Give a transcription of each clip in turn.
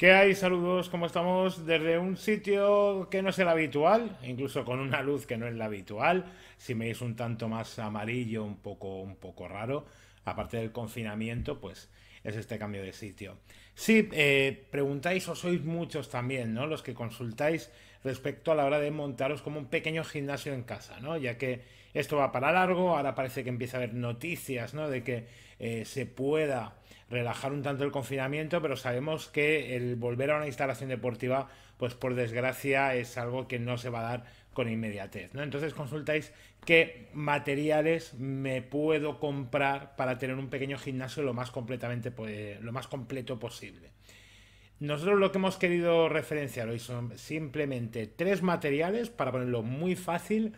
¿Qué hay? Saludos, ¿cómo estamos? Desde un sitio que no es el habitual, incluso con una luz que no es la habitual. Si me veis un tanto más amarillo, un poco raro, aparte del confinamiento, pues es este cambio de sitio. Sí, preguntáis o sois muchos también, ¿no? Los que consultáis respecto a la hora de montaros como un pequeño gimnasio en casa, ¿no? Ya que esto va para largo, ahora parece que empieza a haber noticias, ¿no? De que se pueda relajar un tanto el confinamiento, pero sabemos que el volver a una instalación deportiva, pues por desgracia es algo que no se va a dar con inmediatez, ¿no? Entonces consultáis qué materiales me puedo comprar para tener un pequeño gimnasio lo más completo posible. Nosotros lo que hemos querido referenciar hoy son simplemente tres materiales para ponerlo muy fácil,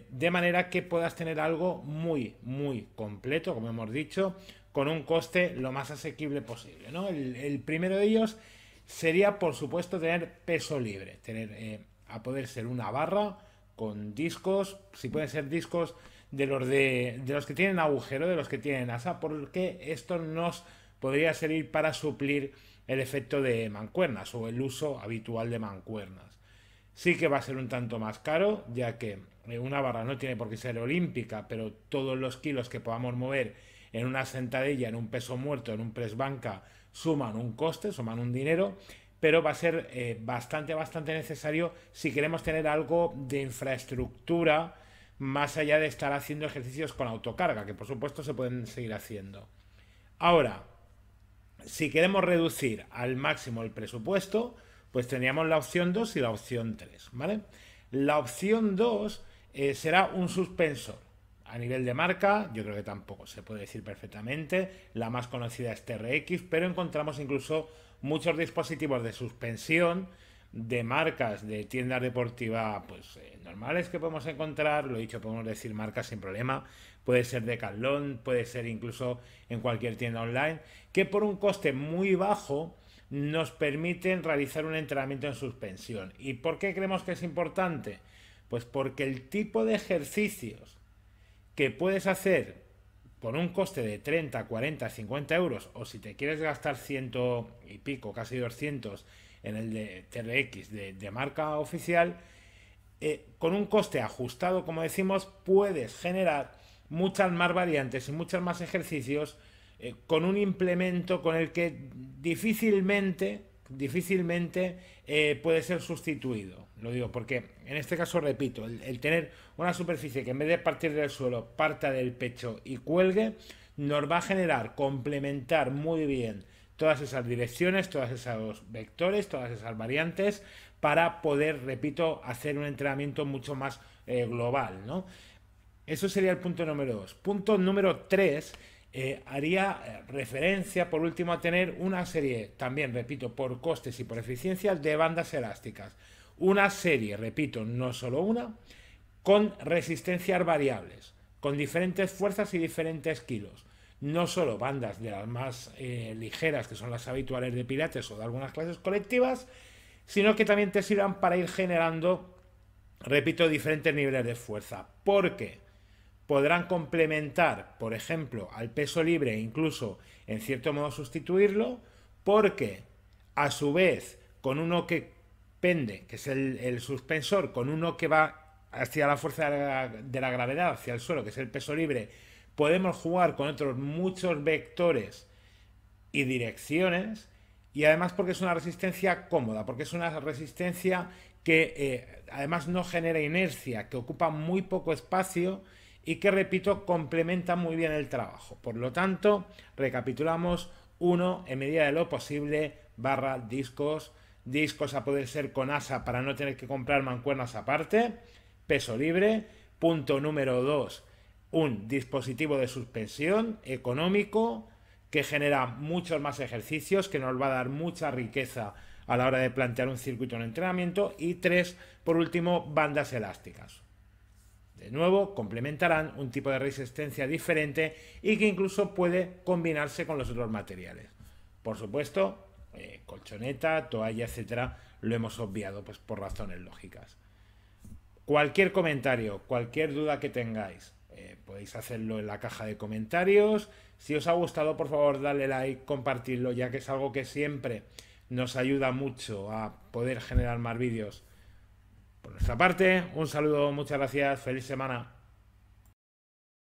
de manera que puedas tener algo muy completo, como hemos dicho, con un coste lo más asequible posible, ¿no? El primero de ellos sería, por supuesto, tener peso libre, tener a poder ser una barra con discos, si pueden ser discos de los que tienen agujero, de los que tienen asa, porque esto nos podría servir para suplir el efecto de mancuernas o el uso habitual de mancuernas. Sí que va a ser un tanto más caro, ya que una barra no tiene por qué ser olímpica, pero todos los kilos que podamos mover en una sentadilla, en un peso muerto, en un press banca, suman un coste, suman un dinero, pero va a ser bastante necesario si queremos tener algo de infraestructura más allá de estar haciendo ejercicios con autocarga, que por supuesto se pueden seguir haciendo. Ahora, si queremos reducir al máximo el presupuesto, pues tendríamos la opción 2 y la opción 3, ¿vale? La opción 2 será un suspensor. A nivel de marca, yo creo que tampoco se puede decir perfectamente. La más conocida es TRX, pero encontramos incluso muchos dispositivos de suspensión de marcas de tiendas deportivas pues normales que podemos encontrar, lo dicho, podemos decir marcas sin problema, puede ser Decathlon, puede ser incluso en cualquier tienda online, que por un coste muy bajo nos permiten realizar un entrenamiento en suspensión. ¿Y por qué creemos que es importante? Pues porque el tipo de ejercicios que puedes hacer por un coste de 30, 40, 50 euros, o si te quieres gastar ciento y pico, casi 200 en el de TRX de marca oficial, con un coste ajustado, como decimos, puedes generar muchas más variantes y muchos más ejercicios con un implemento con el que difícilmente puede ser sustituido. Lo digo porque en este caso, repito, el tener una superficie que en vez de partir del suelo parta del pecho y cuelgue, nos va a generar complementar muy bien todas esas direcciones, todos esos vectores, todas esas variantes para poder, repito, hacer un entrenamiento mucho más global, ¿no? Eso sería el punto número 2. Punto número 3, haría referencia, por último, a tener una serie, también, repito, por costes y por eficiencias, de bandas elásticas. Una serie, repito, no solo una, con resistencias variables, con diferentes fuerzas y diferentes kilos. No solo bandas de las más ligeras, que son las habituales de pilates o de algunas clases colectivas, sino que también te sirvan para ir generando, repito, diferentes niveles de fuerza. Porque podrán complementar, por ejemplo, al peso libre e incluso en cierto modo sustituirlo, porque a su vez con uno que pende, que es el suspensor, con uno que va hacia la fuerza de la gravedad, hacia el suelo, que es el peso libre, podemos jugar con otros muchos vectores y direcciones, y además porque es una resistencia cómoda, porque es una resistencia que además no genera inercia, que ocupa muy poco espacio y que, repito, complementa muy bien el trabajo. Por lo tanto, recapitulamos: uno, en medida de lo posible, barra discos, discos a poder ser con asa para no tener que comprar mancuernas aparte, peso libre. Punto número 2, un dispositivo de suspensión económico que genera muchos más ejercicios, que nos va a dar mucha riqueza a la hora de plantear un circuito de entrenamiento. Y 3, por último, bandas elásticas. De nuevo, complementarán un tipo de resistencia diferente y que incluso puede combinarse con los otros materiales. Por supuesto, colchoneta, toalla, etcétera, lo hemos obviado pues por razones lógicas. Cualquier comentario, cualquier duda que tengáis, podéis hacerlo en la caja de comentarios. Si os ha gustado, por favor, dale like, compartirlo, ya que es algo que siempre nos ayuda mucho a poder generar más vídeos. Por nuestra parte, un saludo, muchas gracias, feliz semana.